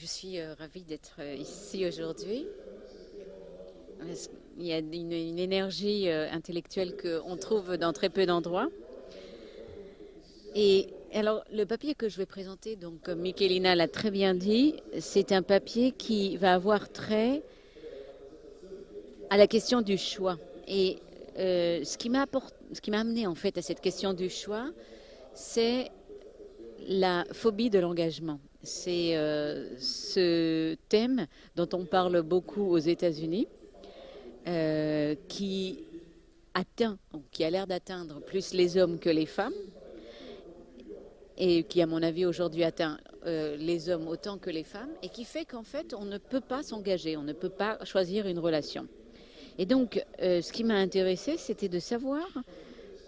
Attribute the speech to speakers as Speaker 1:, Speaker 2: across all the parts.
Speaker 1: Je suis ravie d'être ici aujourd'hui. Il y a une énergie intellectuelle qu'on trouve dans très peu d'endroits. Et alors, le papier que je vais présenter, donc comme Michelina l'a très bien dit, c'est un papier qui va avoir trait à la question du choix. Et ce qui m'a amené en fait à cette question du choix, c'est la phobie de l'engagement. C'est ce thème dont on parle beaucoup aux États-Unis, qui qui a l'air d'atteindre plus les hommes que les femmes, et qui, à mon avis, aujourd'hui atteint les hommes autant que les femmes, et qui fait qu'en fait, on ne peut pas s'engager, on ne peut pas choisir une relation. Et donc, ce qui m'a intéressé, c'était de savoir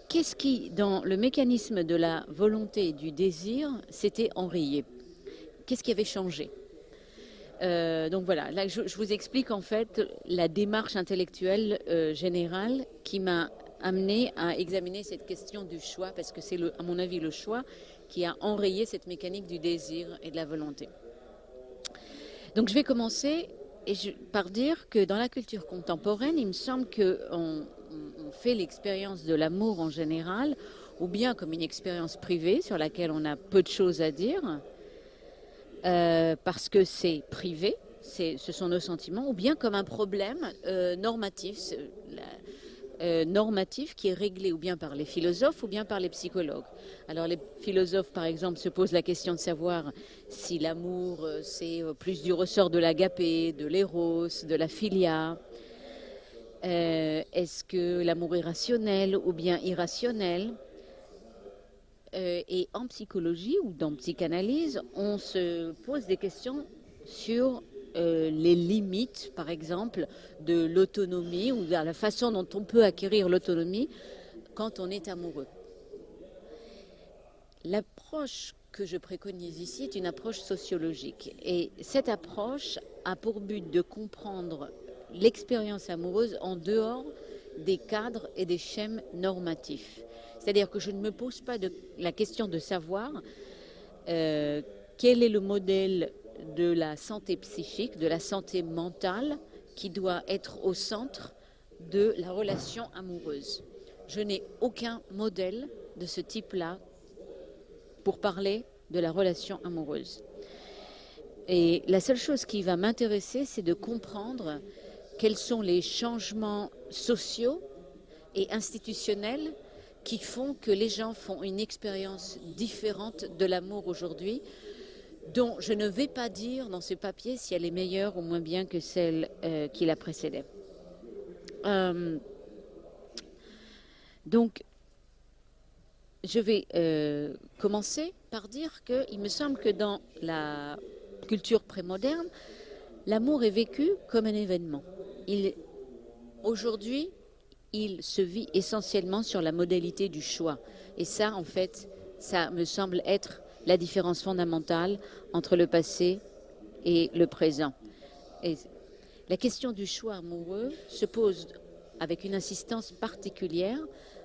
Speaker 1: qu'est-ce qui, dans le mécanisme de la volonté et du désir, s'était enrayé. Qu'est-ce qui avait changé? Donc voilà, là je vous explique en fait la démarche intellectuelle générale qui m'a amené à examiner cette question du choix, parce que c'est, à mon avis, le choix qui a enrayé cette mécanique du désir et de la volonté. Donc je vais commencer par dire que dans la culture contemporaine, il me semble qu'on fait l'expérience de l'amour en général, ou bien comme une expérience privée sur laquelle on a peu de choses à dire, parce que c'est privé, ce sont nos sentiments, ou bien comme un problème normatif, normatif qui est réglé ou bien par les philosophes ou bien par les psychologues. Alors les philosophes, par exemple, se posent la question de savoir si l'amour, c'est plus du ressort de l'agapé, de l'éros, de la philia. Est-ce que l'amour est rationnel ou bien irrationnel? Et en psychologie ou dans psychanalyse, on se pose des questions sur les limites, par exemple, de l'autonomie ou de la façon dont on peut acquérir l'autonomie quand on est amoureux. L'approche que je préconise ici est une approche sociologique. Et cette approche a pour but de comprendre l'expérience amoureuse en dehors des cadres et des schèmes normatifs. C'est-à-dire que je ne me pose pas la question de savoir quel est le modèle de la santé psychique, de la santé mentale qui doit être au centre de la relation amoureuse. Je n'ai aucun modèle de ce type-là pour parler de la relation amoureuse. Et la seule chose qui va m'intéresser, c'est de comprendre quels sont les changements sociaux et institutionnels qui font que les gens font une expérience différente de l'amour aujourd'hui, dont je ne vais pas dire dans ce papier si elle est meilleure ou moins bien que celle qui la précédait. Donc, je vais commencer par dire qu'il me semble que dans la culture prémoderne, l'amour est vécu comme un événement. Aujourd'hui, il se vit essentiellement sur la modalité du choix. Et ça, en fait, ça me semble être la différence fondamentale entre le passé et le présent. Et la question du choix amoureux se pose avec une insistance particulière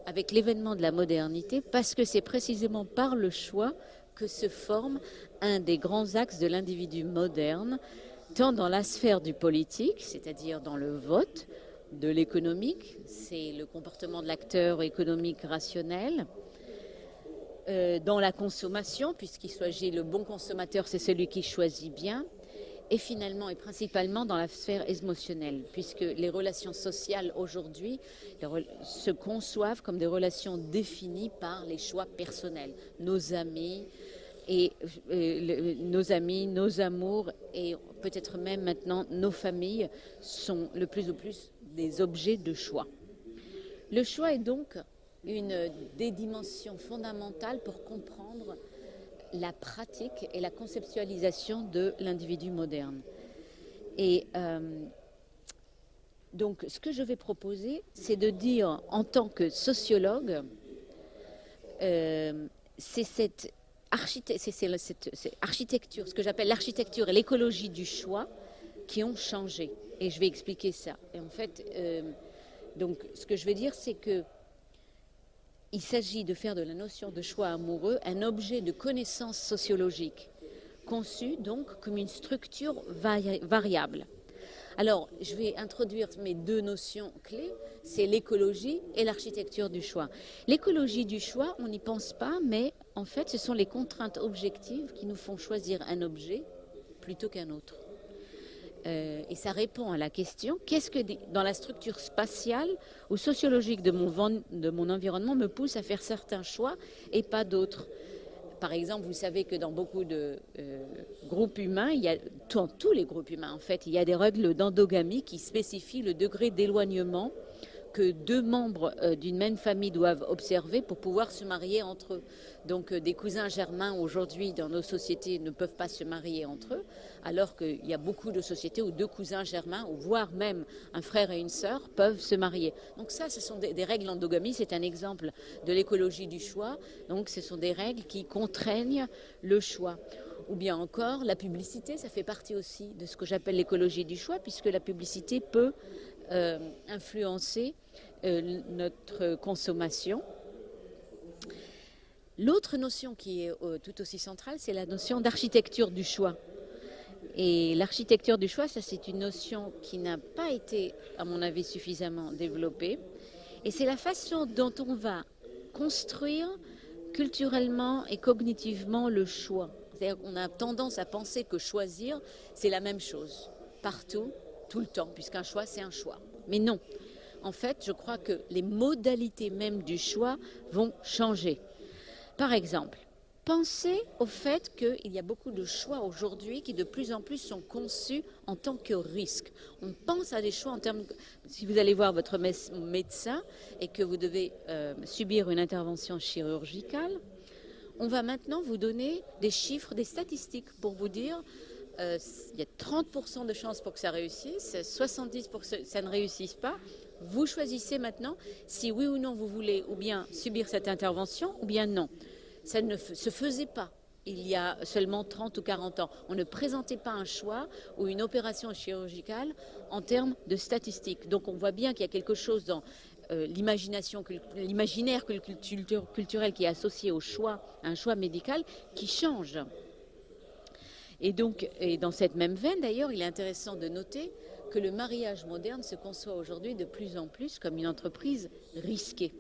Speaker 1: avec l'événement de la modernité, parce que c'est précisément par le choix que se forme un des grands axes de l'individu moderne, tant dans la sphère du politique, c'est-à-dire dans le vote, de l'économique, c'est le comportement de l'acteur économique rationnel, dans la consommation, puisqu'il s'agit le bon consommateur, c'est celui qui choisit bien, et finalement et principalement dans la sphère émotionnelle, puisque les relations sociales aujourd'hui se conçoivent comme des relations définies par les choix personnels. Nos amis, nos amours et peut-être même maintenant nos familles sont le plus ou plus des objets de choix. Le choix est donc une des dimensions fondamentales pour comprendre la pratique et la conceptualisation de l'individu moderne. Et donc, ce que je vais proposer, c'est de dire, en tant que sociologue, c'est cette architecture, ce que j'appelle l'architecture et l'écologie du choix, qui ont changé. Et je vais expliquer ça. Et en fait, donc, ce que je vais dire, c'est que il s'agit de faire de la notion de choix amoureux un objet de connaissance sociologique conçu donc comme une structure variable. Alors, je vais introduire mes deux notions clés, c'est l'écologie et l'architecture du choix. L'écologie du choix, on n'y pense pas, mais en fait, ce sont les contraintes objectives qui nous font choisir un objet plutôt qu'un autre. Et ça répond à la question, qu'est-ce que dans la structure spatiale ou sociologique de mon environnement me pousse à faire certains choix et pas d'autres? Par exemple, vous savez que dans beaucoup de groupes humains, dans tous les groupes humains en fait, il y a des règles d'endogamie qui spécifient le degré d'éloignement que deux membres d'une même famille doivent observer pour pouvoir se marier entre eux. Donc des cousins germains aujourd'hui dans nos sociétés ne peuvent pas se marier entre eux, alors qu'il y a beaucoup de sociétés où deux cousins germains, ou voire même un frère et une sœur, peuvent se marier. Donc ça, ce sont des règles d'endogamie, c'est un exemple de l'écologie du choix. Donc ce sont des règles qui contraignent le choix. Ou bien encore, la publicité, ça fait partie aussi de ce que j'appelle l'écologie du choix, puisque la publicité peut influencer notre consommation. L'autre notion qui est tout aussi centrale, c'est la notion d'architecture du choix. Et l'architecture du choix, ça c'est une notion qui n'a pas été, à mon avis, suffisamment développée. Et c'est la façon dont on va construire culturellement et cognitivement le choix. C'est-à-dire qu'on a tendance à penser que choisir, c'est la même chose, partout, tout le temps, puisqu'un choix, c'est un choix. Mais non. En fait, je crois que les modalités même du choix vont changer. Par exemple, pensez au fait qu'il y a beaucoup de choix aujourd'hui qui de plus en plus sont conçus en tant que risque. On pense à des choix en termes... Si vous allez voir votre médecin et que vous devez subir une intervention chirurgicale, on va maintenant vous donner des chiffres, des statistiques pour vous dire il y a 30% de chances pour que ça réussisse, 70% pour que ça ne réussisse pas. Vous choisissez maintenant si oui ou non vous voulez ou bien subir cette intervention ou bien non. Ça ne se faisait pas il y a seulement 30 ou 40 ans. On ne présentait pas un choix ou une opération chirurgicale en termes de statistiques. Donc on voit bien qu'il y a quelque chose dans l'imaginaire culturel qui est associé au choix, à un choix médical qui change. Et donc, dans cette même veine, d'ailleurs, il est intéressant de noter que le mariage moderne se conçoit aujourd'hui de plus en plus comme une entreprise risquée.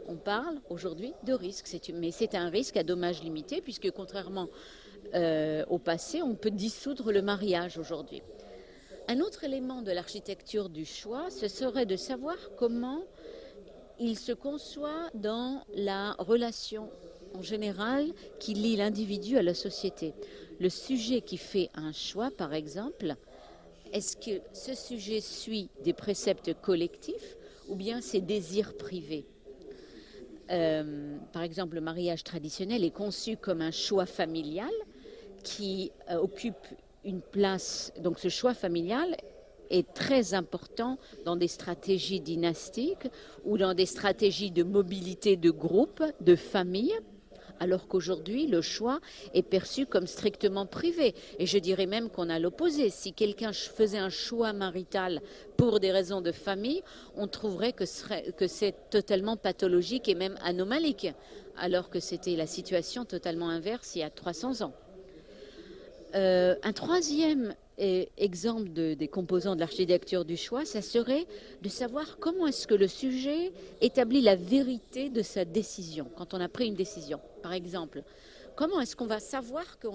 Speaker 1: On parle aujourd'hui de risque, mais c'est un risque à dommages limités, puisque contrairement au passé, on peut dissoudre le mariage aujourd'hui. Un autre élément de l'architecture du choix, ce serait de savoir comment il se conçoit dans la relation en général qui lie l'individu à la société. Le sujet qui fait un choix, par exemple, est-ce que ce sujet suit des préceptes collectifs ou bien ses désirs privés? Par exemple, le mariage traditionnel est conçu comme un choix familial qui occupe une place. Donc ce choix familial est très important dans des stratégies dynastiques ou dans des stratégies de mobilité de groupe, de famille, alors qu'aujourd'hui, le choix est perçu comme strictement privé. Et je dirais même qu'on a l'opposé. Si quelqu'un faisait un choix marital pour des raisons de famille, on trouverait que c'est totalement pathologique et même anomalique, alors que c'était la situation totalement inverse il y a 300 ans. Un troisième exemple des composants de l'architecture du choix, ça serait de savoir comment est-ce que le sujet établit la vérité de sa décision, quand on a pris une décision. Par exemple, comment est-ce qu'on va savoir que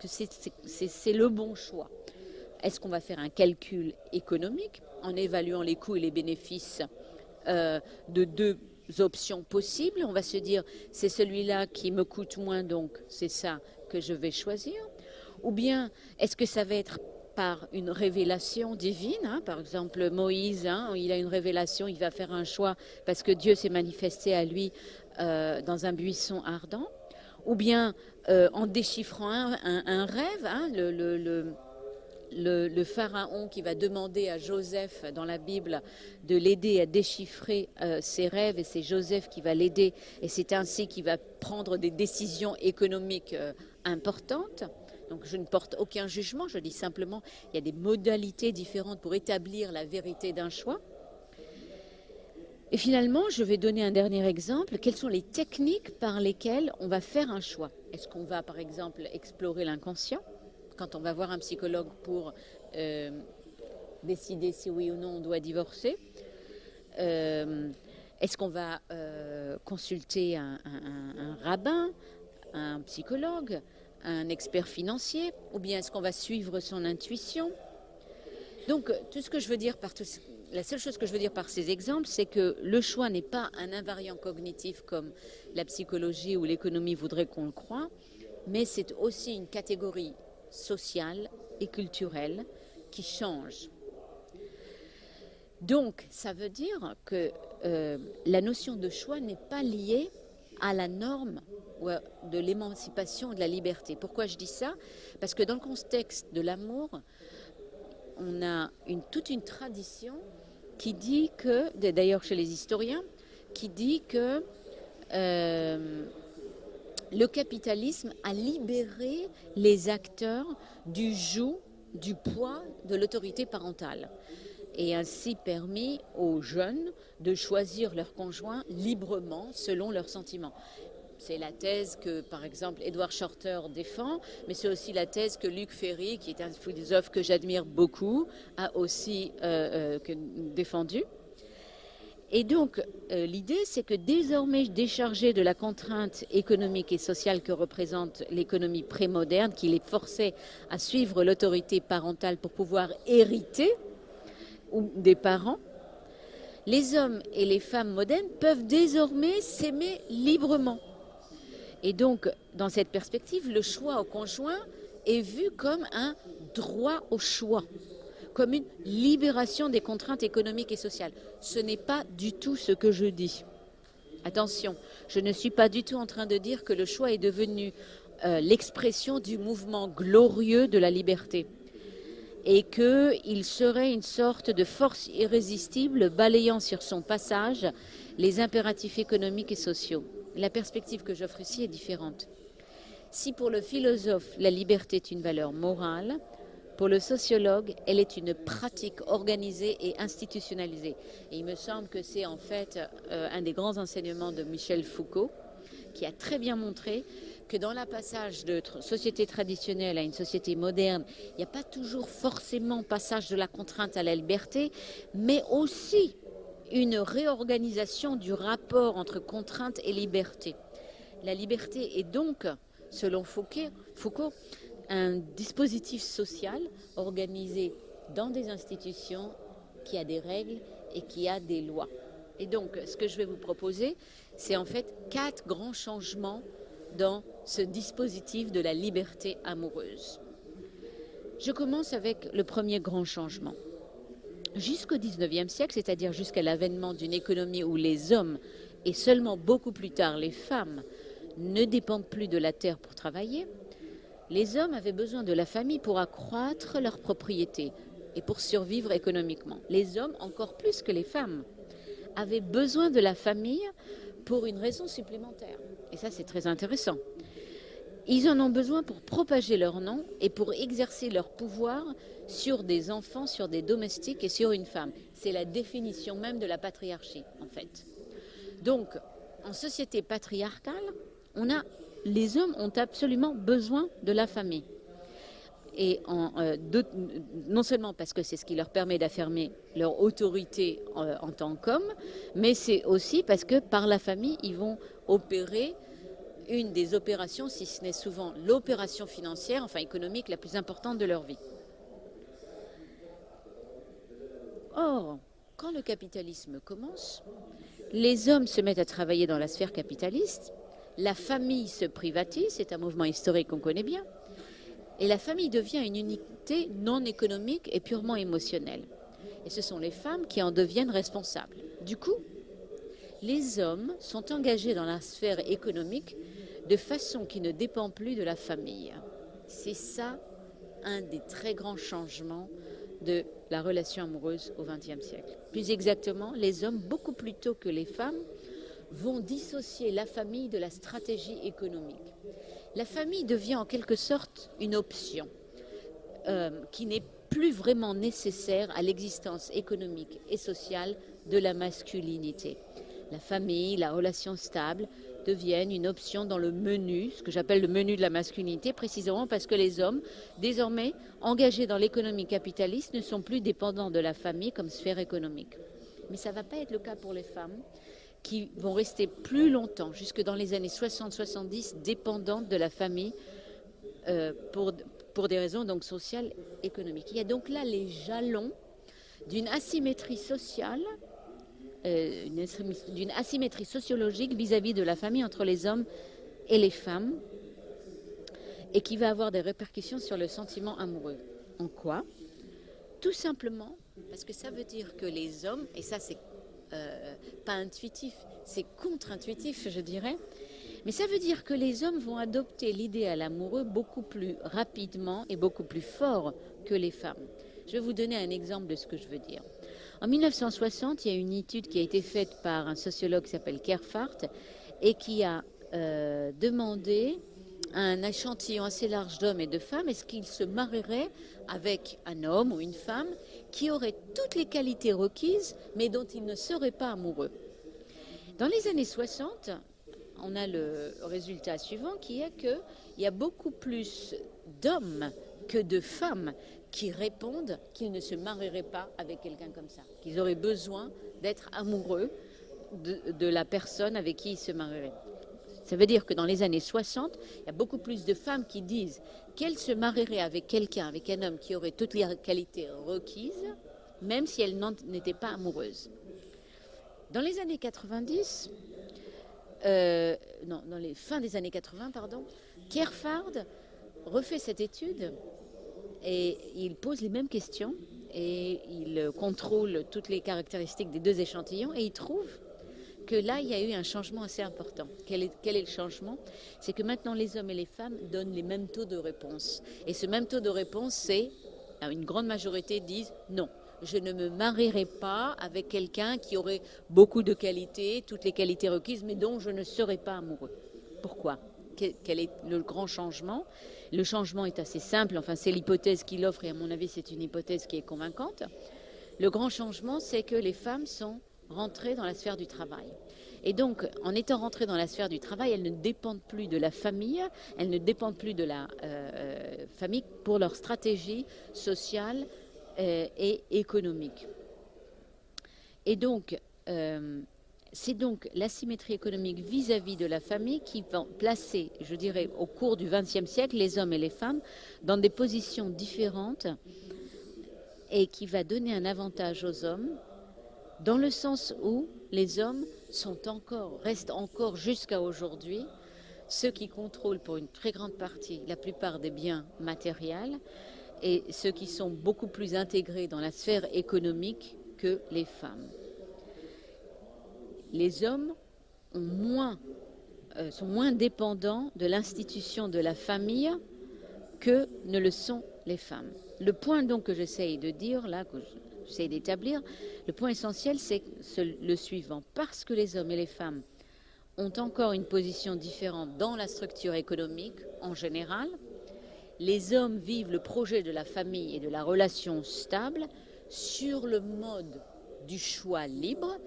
Speaker 1: c'est le bon choix? Est-ce qu'on va faire un calcul économique en évaluant les coûts et les bénéfices de deux options possibles? On va se dire, c'est celui-là qui me coûte moins, donc c'est ça que je vais choisir. Ou bien, est-ce que ça va être par une révélation divine, par exemple Moïse, il a une révélation, il va faire un choix parce que Dieu s'est manifesté à lui dans un buisson ardent, ou bien en déchiffrant un rêve, le pharaon qui va demander à Joseph dans la Bible de l'aider à déchiffrer ses rêves, et c'est Joseph qui va l'aider, et c'est ainsi qu'il va prendre des décisions économiques importantes. Donc je ne porte aucun jugement, je dis simplement qu'il y a des modalités différentes pour établir la vérité d'un choix. Et finalement, je vais donner un dernier exemple. Quelles sont les techniques par lesquelles on va faire un choix? Est-ce qu'on va, par exemple, explorer l'inconscient quand on va voir un psychologue pour décider si oui ou non on doit divorcer? Est-ce qu'on va consulter un rabbin, un psychologue, un expert financier? Ou bien est-ce qu'on va suivre son intuition? Donc, tout ce que je veux dire la seule chose que je veux dire par ces exemples, c'est que le choix n'est pas un invariant cognitif comme la psychologie ou l'économie voudraient qu'on le croie, mais c'est aussi une catégorie sociale et culturelle qui change. Donc, ça veut dire que la notion de choix n'est pas liée à la norme de l'émancipation de la liberté. Pourquoi je dis ça? Parce que dans le contexte de l'amour, on a toute une tradition qui dit que, d'ailleurs chez les historiens, qui dit que le capitalisme a libéré les acteurs du joug, du poids de l'autorité parentale, et ainsi permis aux jeunes de choisir leur conjoint librement selon leurs sentiments. C'est la thèse que, par exemple, Edward Shorter défend, mais c'est aussi la thèse que Luc Ferry, qui est un philosophe que j'admire beaucoup, a aussi défendue. Et donc, l'idée, c'est que désormais déchargé de la contrainte économique et sociale que représente l'économie prémoderne, qui les forçait à suivre l'autorité parentale pour pouvoir hériter ou des parents, les hommes et les femmes modernes peuvent désormais s'aimer librement. Et donc, dans cette perspective, le choix au conjoint est vu comme un droit au choix, comme une libération des contraintes économiques et sociales. Ce n'est pas du tout ce que je dis. Attention, je ne suis pas du tout en train de dire que le choix est devenu l'expression du mouvement glorieux de la liberté et qu'il serait une sorte de force irrésistible balayant sur son passage les impératifs économiques et sociaux. La perspective que j'offre ici est différente. Si pour le philosophe, la liberté est une valeur morale, pour le sociologue, elle est une pratique organisée et institutionnalisée. Et il me semble que c'est en fait un des grands enseignements de Michel Foucault, qui a très bien montré que dans le passage de société traditionnelle à une société moderne, il n'y a pas toujours forcément passage de la contrainte à la liberté, mais aussi une réorganisation du rapport entre contrainte et liberté. La liberté est donc, selon Foucault, un dispositif social organisé dans des institutions qui a des règles et qui a des lois. Et donc, ce que je vais vous proposer, c'est en fait 4 grands changements dans ce dispositif de la liberté amoureuse. Je commence avec le premier grand changement. Jusqu'au XIXe siècle, c'est-à-dire jusqu'à l'avènement d'une économie où les hommes, et seulement beaucoup plus tard les femmes, ne dépendent plus de la terre pour travailler, les hommes avaient besoin de la famille pour accroître leur propriété et pour survivre économiquement. Les hommes, encore plus que les femmes, avaient besoin de la famille pour une raison supplémentaire. Et ça, c'est très intéressant. Ils en ont besoin pour propager leur nom et pour exercer leur pouvoir sur des enfants, sur des domestiques et sur une femme. C'est la définition même de la patriarchie, en fait. Donc, en société patriarcale, les hommes ont absolument besoin de la famille. Et non seulement parce que c'est ce qui leur permet d'affirmer leur autorité en tant qu'hommes, mais c'est aussi parce que par la famille, ils vont opérer une des opérations, si ce n'est souvent l'opération financière, enfin économique, la plus importante de leur vie. Or, quand le capitalisme commence, les hommes se mettent à travailler dans la sphère capitaliste, la famille se privatise, c'est un mouvement historique qu'on connaît bien, et la famille devient une unité non économique et purement émotionnelle. Et ce sont les femmes qui en deviennent responsables. Du coup, les hommes sont engagés dans la sphère économique de façon qui ne dépend plus de la famille. C'est ça un des très grands changements de la relation amoureuse au XXe siècle. Plus exactement, les hommes, beaucoup plus tôt que les femmes, vont dissocier la famille de la stratégie économique. La famille devient en quelque sorte une option qui n'est plus vraiment nécessaire à l'existence économique et sociale de la masculinité. La famille, la relation stable deviennent une option dans le menu, ce que j'appelle le menu de la masculinité, précisément parce que les hommes, désormais engagés dans l'économie capitaliste, ne sont plus dépendants de la famille comme sphère économique. Mais ça ne va pas être le cas pour les femmes qui vont rester plus longtemps, jusque dans les années 60-70, dépendantes de la famille pour des raisons donc sociales, économiques. Il y a donc là les jalons d'une asymétrie sociale, d'une asymétrie sociologique vis-à-vis de la famille entre les hommes et les femmes, et qui va avoir des répercussions sur le sentiment amoureux. En quoi? Tout simplement parce que ça veut dire que les hommes, et ça c'est pas intuitif, c'est contre-intuitif je dirais, mais ça veut dire que les hommes vont adopter l'idéal amoureux beaucoup plus rapidement et beaucoup plus fort que les femmes. Je vais vous donner un exemple de ce que je veux dire. En 1960, il y a une étude qui a été faite par un sociologue qui s'appelle Kerfart et qui a demandé à un échantillon assez large d'hommes et de femmes est-ce qu'ils se marieraient avec un homme ou une femme qui aurait toutes les qualités requises mais dont ils ne seraient pas amoureux. Dans les années 60, on a le résultat suivant qui est qu'il y a beaucoup plus d'hommes que de femmes qui répondent qu'ils ne se marieraient pas avec quelqu'un comme ça, qu'ils auraient besoin d'être amoureux de la personne avec qui ils se marieraient. Ça veut dire que dans les années 60, il y a beaucoup plus de femmes qui disent qu'elles se marieraient avec quelqu'un, avec un homme qui aurait toutes les qualités requises, même si elles n'en étaient pas amoureuses. Dans les années 90, dans les fins des années 80, Kerfart refait cette étude et il pose les mêmes questions et il contrôle toutes les caractéristiques des deux échantillons et il trouve que là, il y a eu un changement assez important. Quel est le changement? C'est que maintenant, les hommes et les femmes donnent les mêmes taux de réponse. Et ce même taux de réponse, c'est, une grande majorité disent non. Je ne me marierai pas avec quelqu'un qui aurait beaucoup de qualités, toutes les qualités requises, mais dont je ne serai pas amoureux. Pourquoi? Quel est le grand changement? Le changement est assez simple, enfin c'est l'hypothèse qu'il offre et à mon avis c'est une hypothèse qui est convaincante. Le grand changement, c'est que les femmes sont rentrées dans la sphère du travail. Et donc, en étant rentrées dans la sphère du travail, elles ne dépendent plus de la famille, elles ne dépendent plus de la famille pour leur stratégie sociale et économique. Et donc, c'est donc l'asymétrie économique vis-à-vis de la famille qui va placer, je dirais, au cours du XXe siècle, les hommes et les femmes dans des positions différentes et qui va donner un avantage aux hommes dans le sens où les hommes restent encore jusqu'à aujourd'hui ceux qui contrôlent pour une très grande partie la plupart des biens matériels et ceux qui sont beaucoup plus intégrés dans la sphère économique que les femmes. Les hommes sont moins dépendants de l'institution de la famille que ne le sont les femmes. Le point donc que j'essaye de dire, là, que j'essaye d'établir, le point essentiel, c'est le suivant. Parce que les hommes et les femmes ont encore une position différente dans la structure économique en général, les hommes vivent le projet de la famille et de la relation stable sur le mode du choix libre,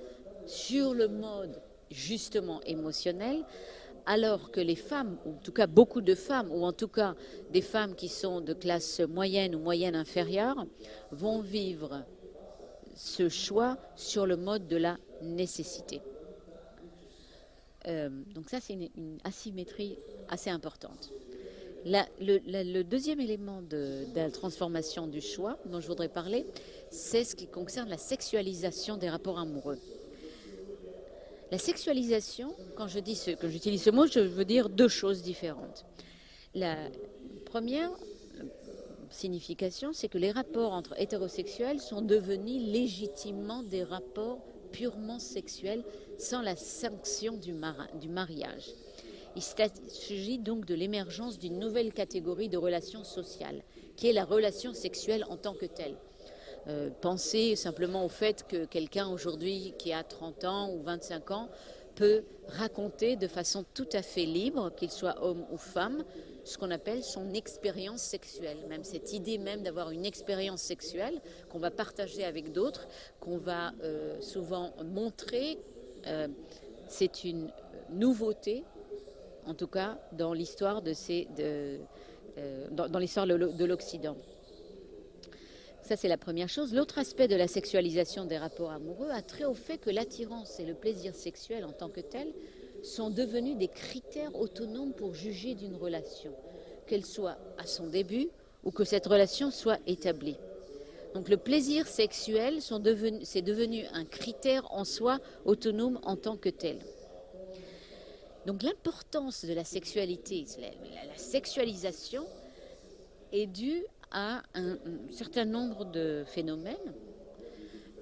Speaker 1: sur le mode justement émotionnel, alors que les femmes, ou en tout cas beaucoup de femmes, ou en tout cas des femmes qui sont de classe moyenne ou moyenne inférieure, vont vivre ce choix sur le mode de la nécessité. Donc ça, c'est une asymétrie assez importante. Le deuxième élément de la transformation du choix dont je voudrais parler, c'est ce qui concerne la sexualisation des rapports amoureux. La sexualisation, quand j'utilise ce mot, je veux dire deux choses différentes. La première signification, c'est que les rapports entre hétérosexuels sont devenus légitimement des rapports purement sexuels sans la sanction du mariage. Il s'agit donc de l'émergence d'une nouvelle catégorie de relations sociales, qui est la relation sexuelle en tant que telle. Pensez simplement au fait que quelqu'un aujourd'hui qui a 30 ans ou 25 ans peut raconter de façon tout à fait libre, qu'il soit homme ou femme, ce qu'on appelle son expérience sexuelle, même cette idée même d'avoir une expérience sexuelle qu'on va partager avec d'autres, qu'on va souvent montrer. C'est une nouveauté, en tout cas dans l'histoire dans l'histoire de l'Occident. Ça, c'est la première chose. L'autre aspect de la sexualisation des rapports amoureux a trait au fait que l'attirance et le plaisir sexuel en tant que tel sont devenus des critères autonomes pour juger d'une relation, qu'elle soit à son début ou que cette relation soit établie. Donc le plaisir sexuel, c'est devenu un critère en soi autonome en tant que tel. Donc l'importance de la sexualité, la sexualisation, est due à un certain nombre de phénomènes.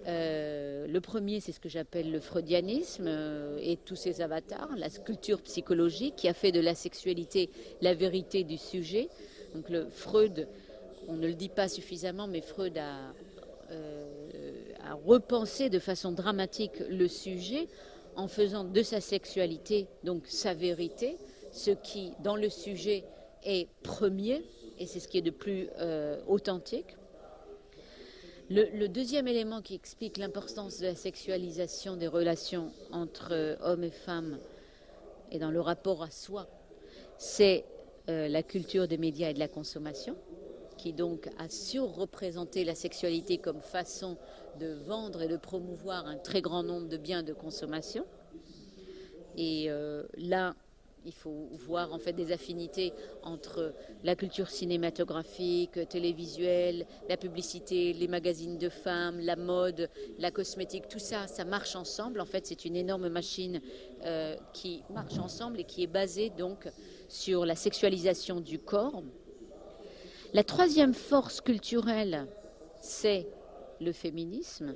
Speaker 1: Le premier, c'est ce que j'appelle le freudianisme et tous ses avatars, la culture psychologique qui a fait de la sexualité la vérité du sujet. Donc Freud, on ne le dit pas suffisamment, mais Freud a repensé de façon dramatique le sujet en faisant de sa sexualité donc sa vérité, ce qui dans le sujet est premier et c'est ce qui est de plus authentique. Le deuxième élément qui explique l'importance de la sexualisation des relations entre hommes et femmes et dans le rapport à soi, c'est la culture des médias et de la consommation, qui donc a surreprésenté la sexualité comme façon de vendre et de promouvoir un très grand nombre de biens de consommation. Et là, il faut voir en fait des affinités entre la culture cinématographique, télévisuelle, la publicité, les magazines de femmes, la mode, la cosmétique, tout ça, ça marche ensemble. En fait, c'est une énorme machine qui marche ensemble et qui est basée donc sur la sexualisation du corps. La troisième force culturelle, c'est le féminisme,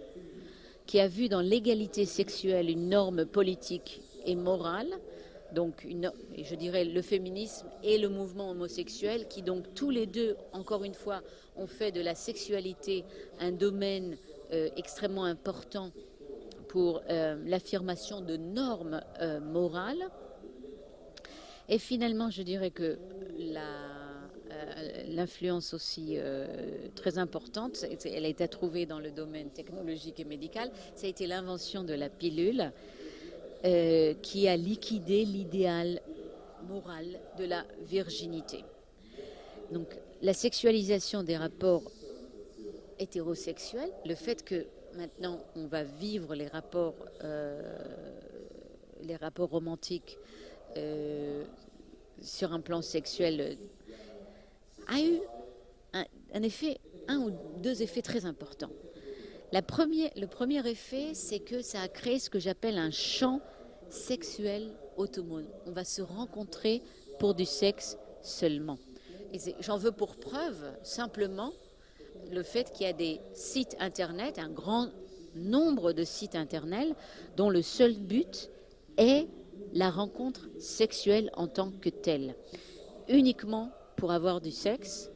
Speaker 1: qui a vu dans l'égalité sexuelle une norme politique et morale. Donc, je dirais le féminisme et le mouvement homosexuel qui donc tous les deux, encore une fois, ont fait de la sexualité un domaine extrêmement important pour l'affirmation de normes morales. Et finalement, je dirais que l'influence aussi très importante, elle a été trouvée dans le domaine technologique et médical, ça a été l'invention de la pilule. Qui a liquidé l'idéal moral de la virginité. Donc la sexualisation des rapports hétérosexuels, le fait que maintenant on va vivre les rapports romantiques sur un plan sexuel a eu un effet, un ou deux effets très importants. Le premier effet, c'est que ça a créé ce que j'appelle un champ sexuel autonome. On va se rencontrer pour du sexe seulement. Et j'en veux pour preuve simplement le fait qu'il y a des sites internet, un grand nombre de sites internet dont le seul but est la rencontre sexuelle en tant que telle. Uniquement pour avoir du sexe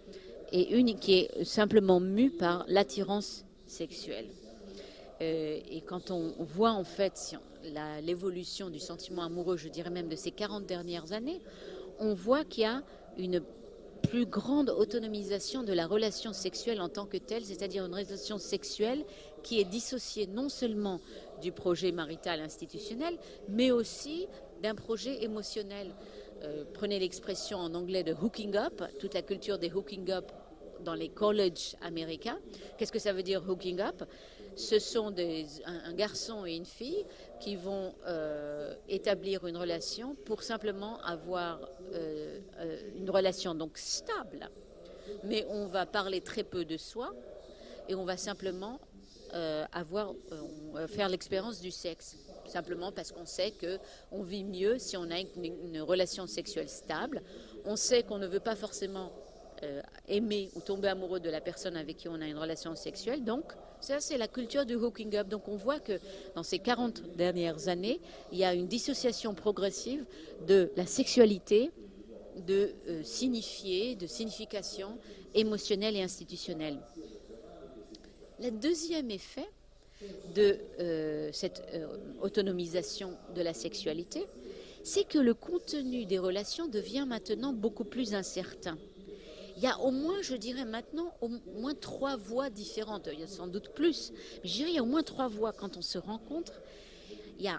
Speaker 1: et qui est simplement mu par l'attirance sexuelle. Et quand on voit en fait l'évolution du sentiment amoureux, je dirais même de ces 40 dernières années, on voit qu'il y a une plus grande autonomisation de la relation sexuelle en tant que telle, c'est-à-dire une relation sexuelle qui est dissociée non seulement du projet marital institutionnel, mais aussi d'un projet émotionnel. Prenez l'expression en anglais de hooking up, toute la culture des hooking up dans les colleges américains. Qu'est-ce que ça veut dire hooking up? Ce sont un garçon et une fille qui vont établir une relation pour simplement avoir une relation donc stable. Mais on va parler très peu de soi et on va simplement faire l'expérience du sexe. Simplement parce qu'on sait qu'on vit mieux si on a une relation sexuelle stable. On sait qu'on ne veut pas forcément aimer ou tomber amoureux de la personne avec qui on a une relation sexuelle. Donc, ça, c'est la culture du hooking up. Donc, on voit que dans ces 40 dernières années, il y a une dissociation progressive de la sexualité, de signification émotionnelle et institutionnelle. Le deuxième effet de cette autonomisation de la sexualité, c'est que le contenu des relations devient maintenant beaucoup plus incertain. Il y a au moins, je dirais maintenant, au moins 3 voies différentes. Il y a sans doute plus, mais je dirais il y a au moins 3 voies quand on se rencontre. Il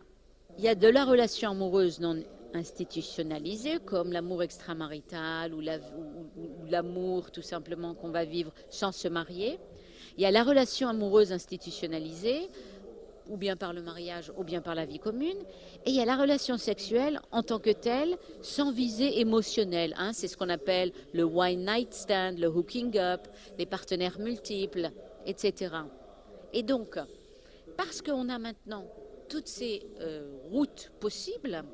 Speaker 1: y a de la relation amoureuse non institutionnalisée, comme l'amour extramarital ou l'amour tout simplement qu'on va vivre sans se marier. Il y a la relation amoureuse institutionnalisée, ou bien par le mariage, ou bien par la vie commune. Et il y a la relation sexuelle en tant que telle, sans visée émotionnelle. Hein. C'est ce qu'on appelle le one night stand, le hooking up, les partenaires multiples, etc. Et donc, parce qu'on a maintenant toutes ces routes possibles,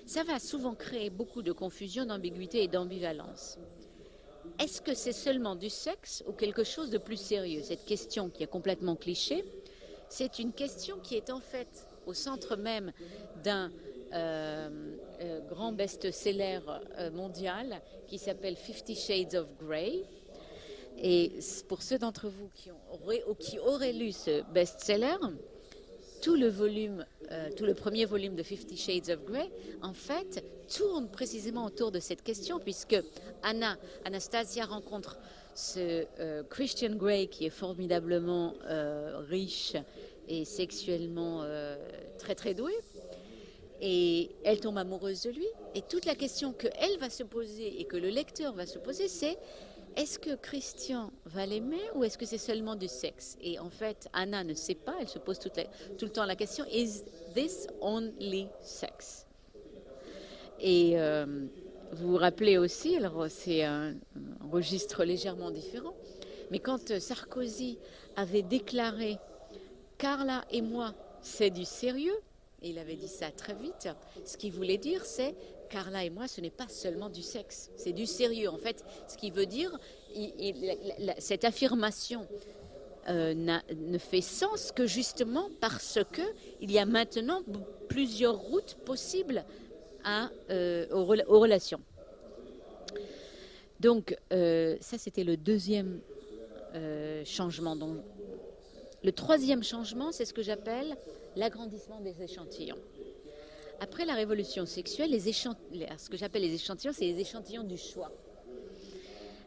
Speaker 1: ça va souvent créer beaucoup de confusion, d'ambiguïté et d'ambivalence. Est-ce que c'est seulement du sexe ou quelque chose de plus sérieux? Cette question qui est complètement cliché, c'est une question qui est en fait au centre même d'un grand best-seller mondial qui s'appelle 50 Shades of Grey. Et pour ceux d'entre vous qui auraient lu ce best-seller, tout le premier volume de 50 Shades of Grey, en fait, tourne précisément autour de cette question, puisque Anastasia rencontre ce Christian Grey qui est formidablement riche et sexuellement très très doué, et elle tombe amoureuse de lui, et toute la question qu'elle va se poser et que le lecteur va se poser, c'est: est-ce que Christian va l'aimer ou est-ce que c'est seulement du sexe? Et en fait, Anna ne sait pas, elle se pose tout le temps la question: is this only sex? Et vous vous rappelez aussi, alors c'est un registre légèrement différent, mais quand Sarkozy avait déclaré Carla et moi, c'est du sérieux, et il avait dit ça très vite, ce qu'il voulait dire, c'est Carla et moi, ce n'est pas seulement du sexe, c'est du sérieux. En fait, ce qui veut dire, cette affirmation ne fait sens que justement parce qu'il y a maintenant plusieurs routes possibles aux relations. Donc, ça, c'était le deuxième changement. Donc, le troisième changement, c'est ce que j'appelle l'agrandissement des échantillons. Après la révolution sexuelle, ce que j'appelle les échantillons, c'est les échantillons du choix.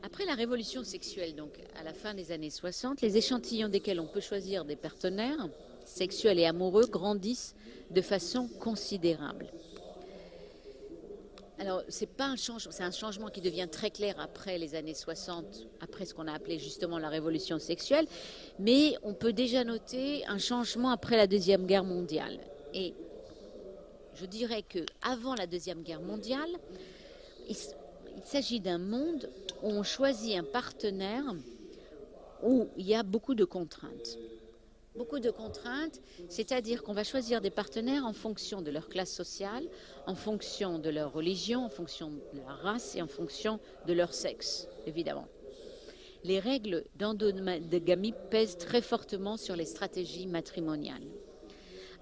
Speaker 1: Après la révolution sexuelle, donc à la fin des années 60, les échantillons desquels on peut choisir des partenaires sexuels et amoureux grandissent de façon considérable. Alors, c'est un changement qui devient très clair après les années 60, après ce qu'on a appelé justement la révolution sexuelle, mais on peut déjà noter un changement après la Deuxième Guerre mondiale. Et je dirais qu'avant la Deuxième Guerre mondiale, il s'agit d'un monde où on choisit un partenaire où il y a beaucoup de contraintes. Beaucoup de contraintes, c'est-à-dire qu'on va choisir des partenaires en fonction de leur classe sociale, en fonction de leur religion, en fonction de leur race et en fonction de leur sexe, évidemment. Les règles d'endogamie pèsent très fortement sur les stratégies matrimoniales.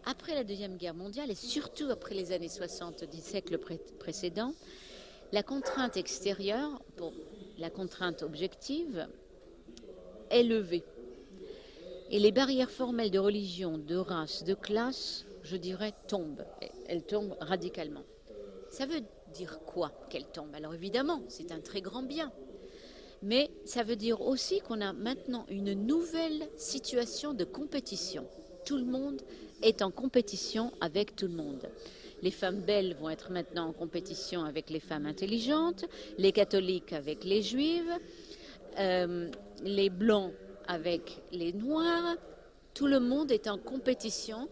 Speaker 1: Après la Deuxième Guerre mondiale et surtout après les années 60 du siècle précédent, la contrainte extérieure, la contrainte objective, est levée. Et les barrières formelles de religion, de race, de classe, je dirais, tombent. Elles tombent radicalement. Ça veut dire quoi qu'elles tombent? Alors évidemment, c'est un très grand bien. Mais ça veut dire aussi qu'on a maintenant une nouvelle situation de compétition. Tout le monde est en compétition avec tout le monde. Les femmes belles vont être maintenant en compétition avec les femmes intelligentes, les catholiques avec les juives, les blancs avec les noirs. Tout le monde est en compétition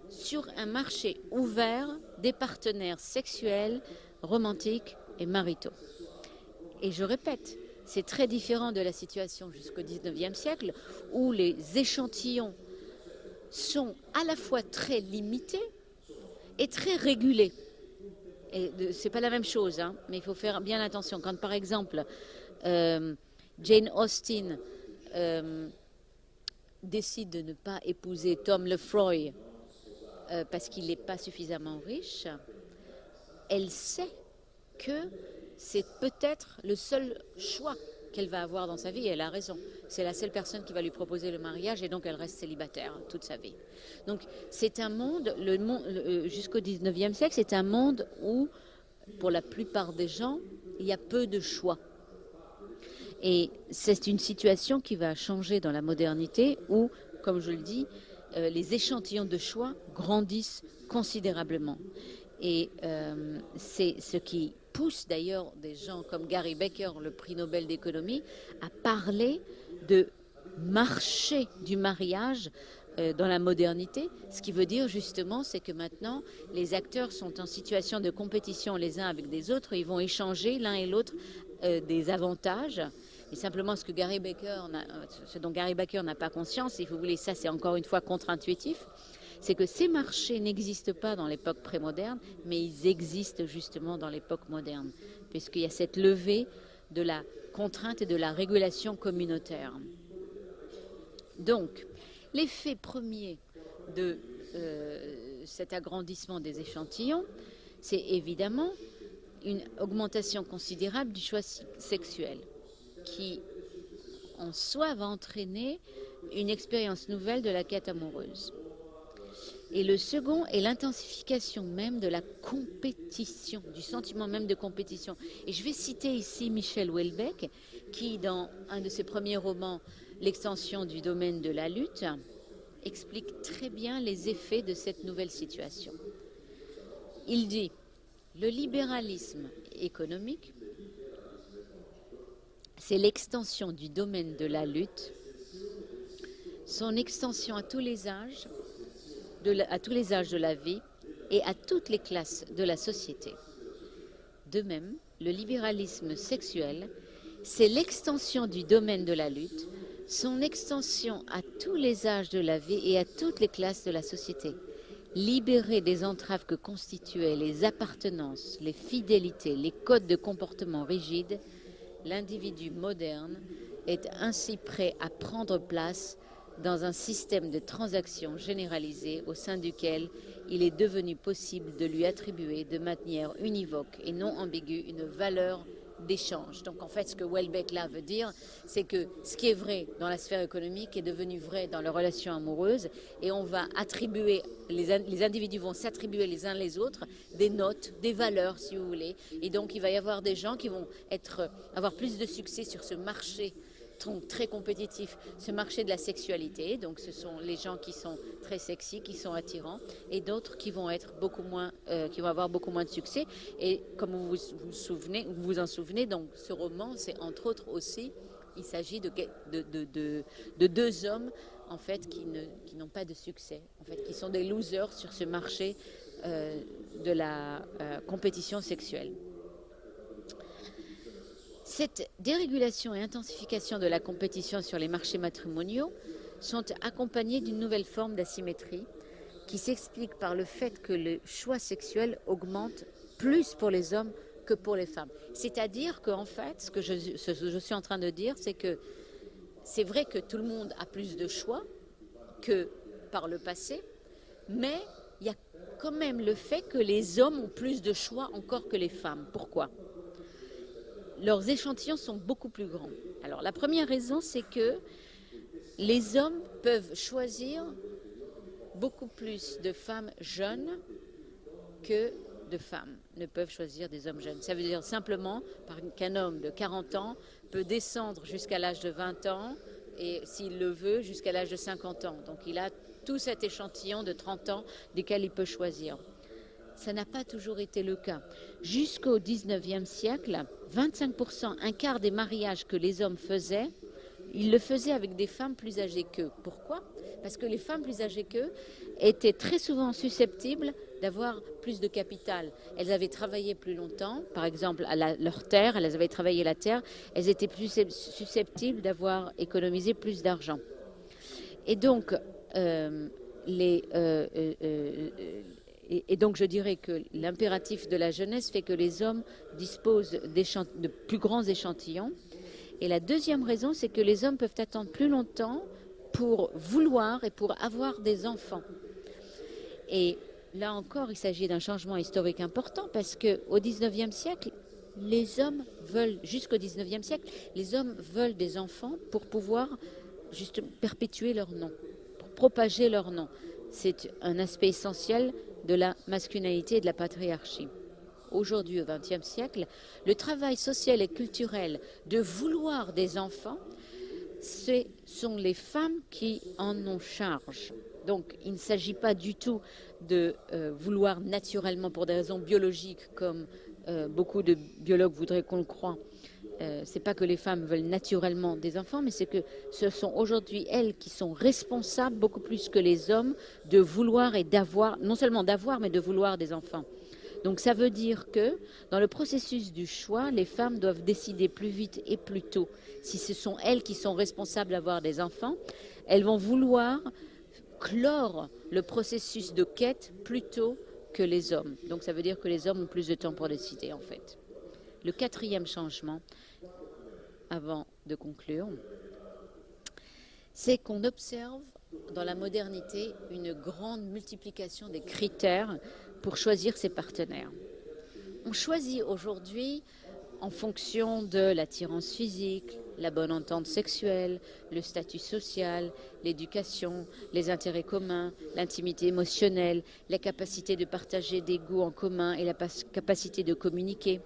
Speaker 1: sur un marché ouvert des partenaires sexuels, romantiques et maritaux. Et je répète, c'est très différent de la situation jusqu'au XIXe siècle où les échantillons sont à la fois très limités et très régulés. Et c'est pas la même chose, hein, mais il faut faire bien attention. Quand par exemple Jane Austen décide de ne pas épouser Tom Lefroy parce qu'il n'est pas suffisamment riche, elle sait que c'est peut-être le seul choix qu'elle va avoir dans sa vie, et elle a raison. C'est la seule personne qui va lui proposer le mariage et donc elle reste célibataire toute sa vie. Donc c'est un monde, jusqu'au 19e siècle, c'est un monde où, pour la plupart des gens, il y a peu de choix. Et c'est une situation qui va changer dans la modernité où, comme je le dis, les échantillons de choix grandissent considérablement. Et c'est ce qui pousse d'ailleurs des gens comme Gary Becker, le prix Nobel d'économie, à parler de marché du mariage dans la modernité. Ce qui veut dire justement, c'est que maintenant, les acteurs sont en situation de compétition les uns avec des autres. Ils vont échanger l'un et l'autre des avantages. Et simplement, ce dont Gary Becker n'a pas conscience, si vous voulez, ça c'est encore une fois contre-intuitif, c'est que ces marchés n'existent pas dans l'époque prémoderne, mais ils existent justement dans l'époque moderne, puisqu'il y a cette levée de la contrainte et de la régulation communautaire. Donc, l'effet premier de cet agrandissement des échantillons, c'est évidemment une augmentation considérable du choix sexuel, qui en soi va entraîner une expérience nouvelle de la quête amoureuse. Et le second est l'intensification même de la compétition, du sentiment même de compétition. Et je vais citer ici Michel Houellebecq, qui, dans un de ses premiers romans, L'extension du domaine de la lutte, explique très bien les effets de cette nouvelle situation. Il dit « Le libéralisme économique, c'est l'extension du domaine de la lutte, son extension à tous les âges, de la vie et à toutes les classes de la société. De même, le libéralisme sexuel, c'est l'extension du domaine de la lutte, son extension à tous les âges de la vie et à toutes les classes de la société. Libéré des entraves que constituaient les appartenances, les fidélités, les codes de comportement rigides, l'individu moderne est ainsi prêt à prendre place dans un système de transactions généralisées au sein duquel il est devenu possible de lui attribuer de manière univoque et non ambiguë une valeur d'échange. Donc en fait, ce que Houellebecq là veut dire, c'est que ce qui est vrai dans la sphère économique est devenu vrai dans les relations amoureuses, et on va attribuer, les individus vont s'attribuer les uns les autres des notes, des valeurs si vous voulez, et donc il va y avoir des gens qui vont avoir plus de succès sur ce marché très compétitif, ce marché de la sexualité. Donc ce sont les gens qui sont très sexy, qui sont attirants, et d'autres qui vont être beaucoup moins, qui vont avoir beaucoup moins de succès. Et comme vous vous en souvenez, donc ce roman, c'est entre autres aussi, il s'agit de deux hommes en fait qui n'ont pas de succès, en fait, qui sont des losers sur ce marché de la compétition sexuelle. Cette dérégulation et intensification de la compétition sur les marchés matrimoniaux sont accompagnées d'une nouvelle forme d'asymétrie qui s'explique par le fait que le choix sexuel augmente plus pour les hommes que pour les femmes. C'est-à-dire qu'en fait, ce que je suis en train de dire, c'est que c'est vrai que tout le monde a plus de choix que par le passé, mais il y a quand même le fait que les hommes ont plus de choix encore que les femmes. Pourquoi ? Leurs échantillons sont beaucoup plus grands. Alors la première raison, c'est que les hommes peuvent choisir beaucoup plus de femmes jeunes que de femmes ne peuvent choisir des hommes jeunes. Ça veut dire simplement qu'un homme de 40 ans peut descendre jusqu'à l'âge de 20 ans et, s'il le veut, jusqu'à l'âge de 50 ans. Donc il a tout cet échantillon de 30 ans duquel il peut choisir. Ça n'a pas toujours été le cas. Jusqu'au 19e siècle, 25%, un quart des mariages que les hommes faisaient, ils le faisaient avec des femmes plus âgées qu'eux. Pourquoi ? Parce que les femmes plus âgées qu'eux étaient très souvent susceptibles d'avoir plus de capital. Elles avaient travaillé plus longtemps, par exemple à leur terre, elles avaient travaillé la terre, elles étaient plus susceptibles d'avoir économisé plus d'argent. Et donc, Et donc je dirais que l'impératif de la jeunesse fait que les hommes disposent de plus grands échantillons. Et la deuxième raison, c'est que les hommes peuvent attendre plus longtemps pour vouloir et pour avoir des enfants. Et là encore, il s'agit d'un changement historique important parce qu'au XIXe siècle, les hommes veulent, jusqu'au 19e siècle, les hommes veulent des enfants pour pouvoir juste perpétuer leur nom, pour propager leur nom. C'est un aspect essentiel de la masculinité et de la patriarchie. Aujourd'hui, au XXe siècle, le travail social et culturel de vouloir des enfants, ce sont les femmes qui en ont charge. Donc, il ne s'agit pas du tout de vouloir naturellement pour des raisons biologiques, comme beaucoup de biologues voudraient qu'on le croie. C'est pas que les femmes veulent naturellement des enfants, mais c'est que ce sont aujourd'hui elles qui sont responsables, beaucoup plus que les hommes, de vouloir et d'avoir, non seulement d'avoir, mais de vouloir des enfants. Donc ça veut dire que dans le processus du choix, les femmes doivent décider plus vite et plus tôt. Si ce sont elles qui sont responsables d'avoir des enfants, elles vont vouloir clore le processus de quête plus tôt que les hommes. Donc ça veut dire que les hommes ont plus de temps pour décider en fait. Le quatrième changement, avant de conclure, c'est qu'on observe dans la modernité une grande multiplication des critères pour choisir ses partenaires. On choisit aujourd'hui en fonction de l'attirance physique, la bonne entente sexuelle, le statut social, l'éducation, les intérêts communs, l'intimité émotionnelle, la capacité de partager des goûts en commun et la capacité de communiquer.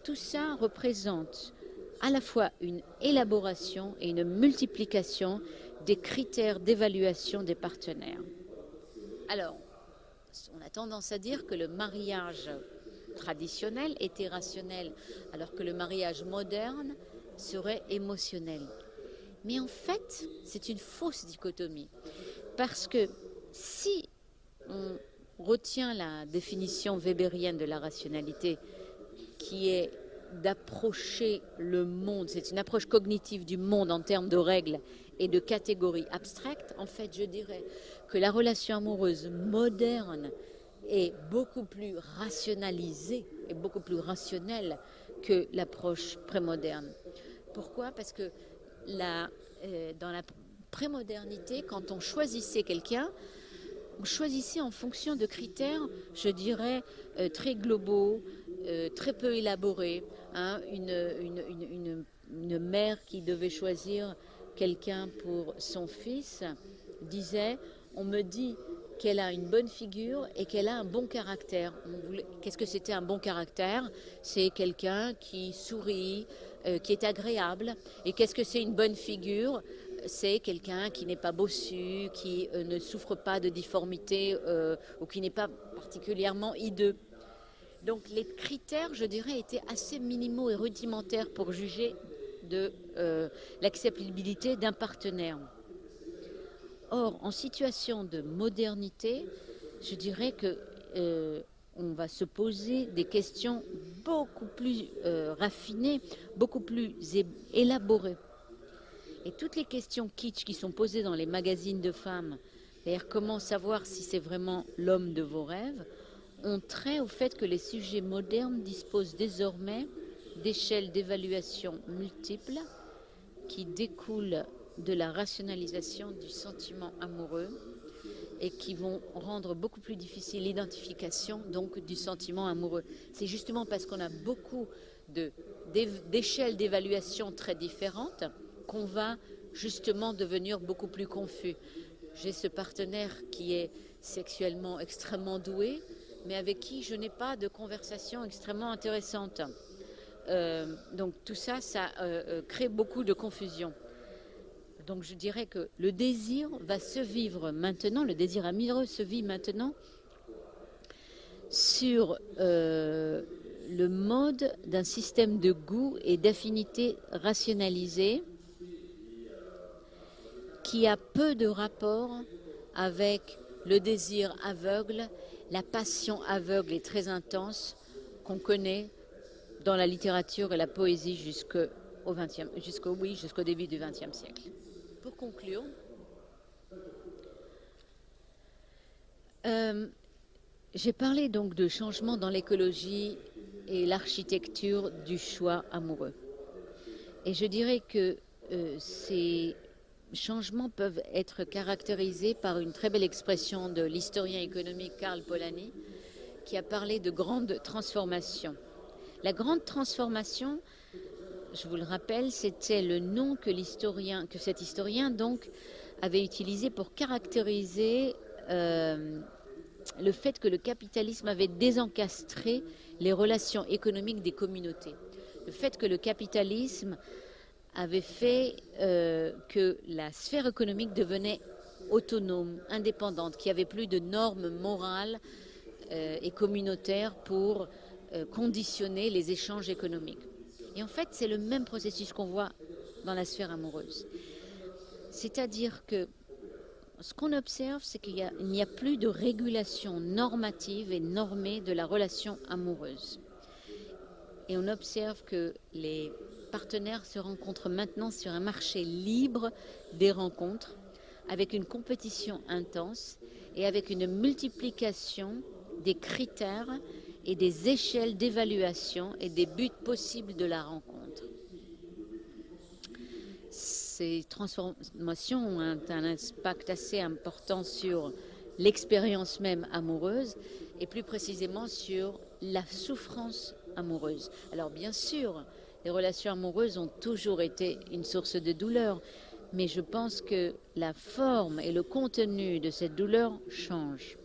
Speaker 1: Tout ça représente à la fois une élaboration et une multiplication des critères d'évaluation des partenaires. Alors, on a tendance à dire que le mariage traditionnel était rationnel, alors que le mariage moderne serait émotionnel. Mais en fait, c'est une fausse dichotomie, parce que si on retient la définition weberienne de la rationalité, qui est d'approcher le monde, c'est une approche cognitive du monde en termes de règles et de catégories abstraites, en fait, je dirais que la relation amoureuse moderne est beaucoup plus rationalisée et beaucoup plus rationnelle que l'approche prémoderne. Pourquoi? Parce que dans la prémodernité, quand on choisissait quelqu'un, on choisissait en fonction de critères, je dirais, très globaux, très peu élaborés. Hein, une mère qui devait choisir quelqu'un pour son fils disait, on me dit qu'elle a une bonne figure et qu'elle a un bon caractère. Qu'est-ce que c'était un bon caractère? C'est quelqu'un qui sourit, qui est agréable. Et qu'est-ce que c'est une bonne figure? C'est quelqu'un qui n'est pas bossu, qui ne souffre pas de difformité ou qui n'est pas particulièrement hideux. Donc les critères, je dirais, étaient assez minimaux et rudimentaires pour juger de l'acceptabilité d'un partenaire. Or, en situation de modernité, je dirais que on va se poser des questions beaucoup plus raffinées, beaucoup plus élaborées. Et toutes les questions kitsch qui sont posées dans les magazines de femmes, c'est-à-dire comment savoir si c'est vraiment l'homme de vos rêves, ont trait au fait que les sujets modernes disposent désormais d'échelles d'évaluation multiples qui découlent de la rationalisation du sentiment amoureux et qui vont rendre beaucoup plus difficile l'identification donc du sentiment amoureux. C'est justement parce qu'on a beaucoup d'échelles d'évaluation très différentes qu'on va justement devenir beaucoup plus confus. J'ai ce partenaire qui est sexuellement extrêmement doué, mais avec qui je n'ai pas de conversation extrêmement intéressante. Donc tout ça, ça crée beaucoup de confusion. Donc je dirais que le désir va se vivre maintenant, le désir amoureux se vit maintenant sur le mode d'un système de goût et d'affinité rationalisé qui a peu de rapport avec le désir aveugle, la passion aveugle et très intense qu'on connaît dans la littérature et la poésie jusqu'au début du XXe siècle. Pour conclure, j'ai parlé donc de changements dans l'écologie et l'architecture du choix amoureux. Et je dirais que ces changements peuvent être caractérisés par une très belle expression de l'historien économique Karl Polanyi qui a parlé de grandes transformations. La grande transformation, je vous le rappelle, c'était le nom que cet historien donc avait utilisé pour caractériser le fait que le capitalisme avait désencastré les relations économiques des communautés. Le fait que le capitalisme avait fait que la sphère économique devenait autonome, indépendante, qu'il n'y avait plus de normes morales et communautaires pour conditionner les échanges économiques. Et en fait, c'est le même processus qu'on voit dans la sphère amoureuse. C'est-à-dire que ce qu'on observe, c'est qu'il n'y a plus de régulation normative et normée de la relation amoureuse. Et on observe que les partenaires se rencontrent maintenant sur un marché libre des rencontres, avec une compétition intense et avec une multiplication des critères et des échelles d'évaluation et des buts possibles de la rencontre. Ces transformations ont un impact assez important sur l'expérience même amoureuse et plus précisément sur la souffrance amoureuse. Alors bien sûr, les relations amoureuses ont toujours été une source de douleur, mais je pense que la forme et le contenu de cette douleur changent.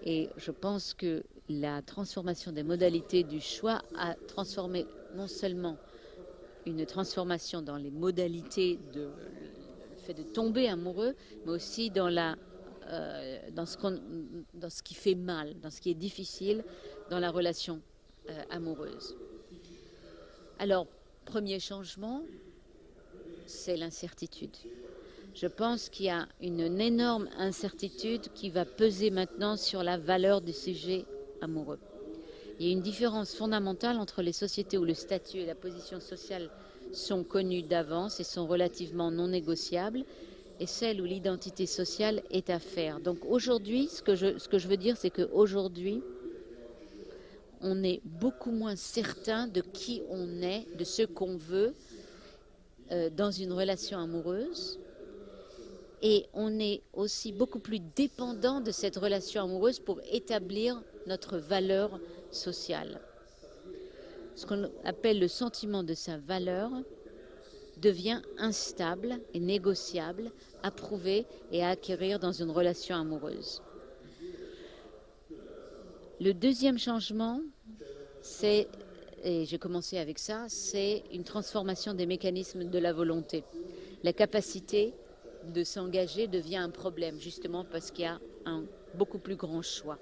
Speaker 1: Et je pense que la transformation des modalités du choix a transformé non seulement une transformation dans les modalités le fait de tomber amoureux, mais aussi dans ce qui fait mal, dans ce qui est difficile dans la relation amoureuse. Alors, premier changement, c'est l'incertitude. Je pense qu'il y a une énorme incertitude qui va peser maintenant sur la valeur du sujet amoureux. Il y a une différence fondamentale entre les sociétés où le statut et la position sociale sont connus d'avance et sont relativement non négociables, et celles où l'identité sociale est à faire. Donc aujourd'hui, ce que je veux dire, c'est qu'aujourd'hui, on est beaucoup moins certain de qui on est, de ce qu'on veut dans une relation amoureuse. Et on est aussi beaucoup plus dépendant de cette relation amoureuse pour établir notre valeur sociale. Ce qu'on appelle le sentiment de sa valeur devient instable et négociable, à prouver et à acquérir dans une relation amoureuse. Le deuxième changement, et j'ai commencé avec ça, c'est une transformation des mécanismes de la volonté. La capacité de s'engager devient un problème, justement parce qu'il y a un beaucoup plus grand choix.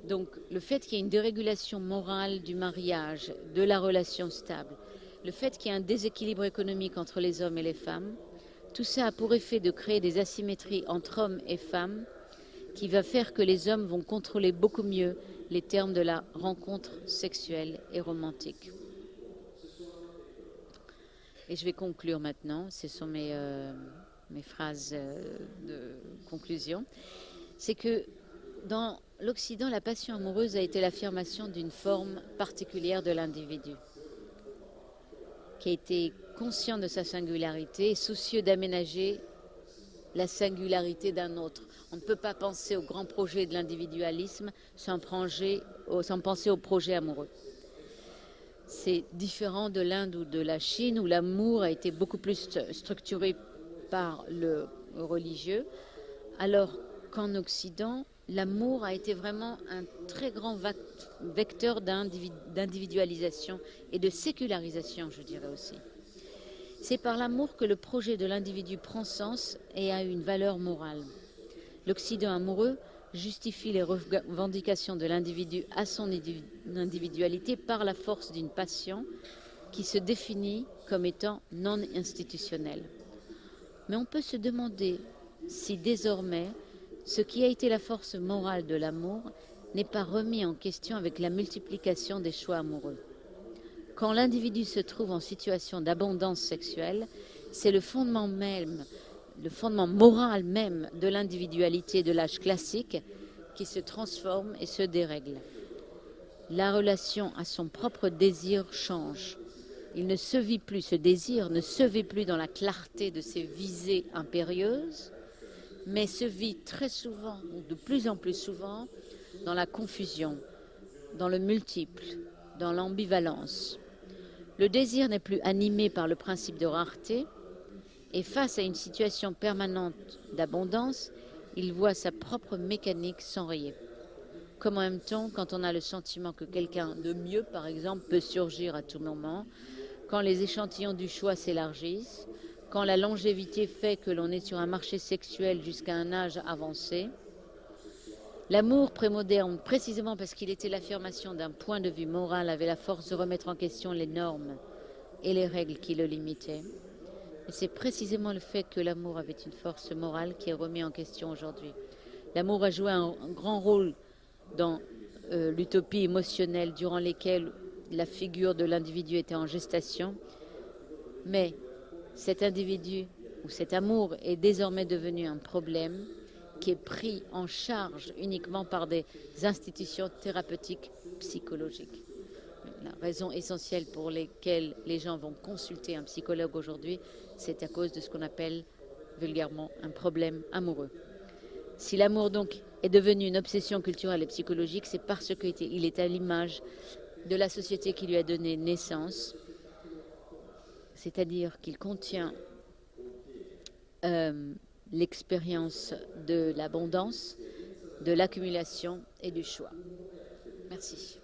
Speaker 1: Donc le fait qu'il y ait une dérégulation morale du mariage, de la relation stable, le fait qu'il y ait un déséquilibre économique entre les hommes et les femmes, tout ça a pour effet de créer des asymétries entre hommes et femmes qui va faire que les hommes vont contrôler beaucoup mieux les termes de la rencontre sexuelle et romantique. Et je vais conclure maintenant, ce sont mes phrases de conclusion. C'est que dans l'Occident, la passion amoureuse a été l'affirmation d'une forme particulière de l'individu, qui a été conscient de sa singularité et soucieux d'aménager la singularité d'un autre. On ne peut pas penser au grand projet de l'individualisme sans penser au projet amoureux. C'est différent de l'Inde ou de la Chine, où l'amour a été beaucoup plus structuré par le religieux, alors qu'en Occident, l'amour a été vraiment un très grand vecteur d'individualisation et de sécularisation, je dirais aussi. C'est par l'amour que le projet de l'individu prend sens et a une valeur morale. L'Occident amoureux justifie les revendications de l'individu à son individualité par la force d'une passion qui se définit comme étant non institutionnelle. Mais on peut se demander si désormais ce qui a été la force morale de l'amour n'est pas remis en question avec la multiplication des choix amoureux. Quand l'individu se trouve en situation d'abondance sexuelle, c'est le fondement moral même de l'individualité de l'âge classique qui se transforme et se dérègle. La relation à son propre désir change. Ce désir ne se vit plus dans la clarté de ses visées impérieuses, mais se vit très souvent, ou de plus en plus souvent, dans la confusion, dans le multiple, dans l'ambivalence. Le désir n'est plus animé par le principe de rareté, et face à une situation permanente d'abondance, il voit sa propre mécanique s'enrayer. Comment aime-t-on quand on a le sentiment que quelqu'un de mieux, par exemple, peut surgir à tout moment, quand les échantillons du choix s'élargissent, quand la longévité fait que l'on est sur un marché sexuel jusqu'à un âge avancé? L'amour prémoderne, précisément parce qu'il était l'affirmation d'un point de vue moral, avait la force de remettre en question les normes et les règles qui le limitaient. Et c'est précisément le fait que l'amour avait une force morale qui est remis en question aujourd'hui. L'amour a joué un grand rôle dans l'utopie émotionnelle durant lesquelles la figure de l'individu était en gestation, mais cet individu ou cet amour est désormais devenu un problème qui est pris en charge uniquement par des institutions thérapeutiques psychologiques. La raison essentielle pour laquelle les gens vont consulter un psychologue aujourd'hui, c'est à cause de ce qu'on appelle vulgairement un problème amoureux. Si l'amour donc est devenu une obsession culturelle et psychologique, c'est parce qu'il est à l'image de la société qui lui a donné naissance, c'est-à-dire qu'il contient l'expérience de l'abondance, de l'accumulation et du choix. Merci.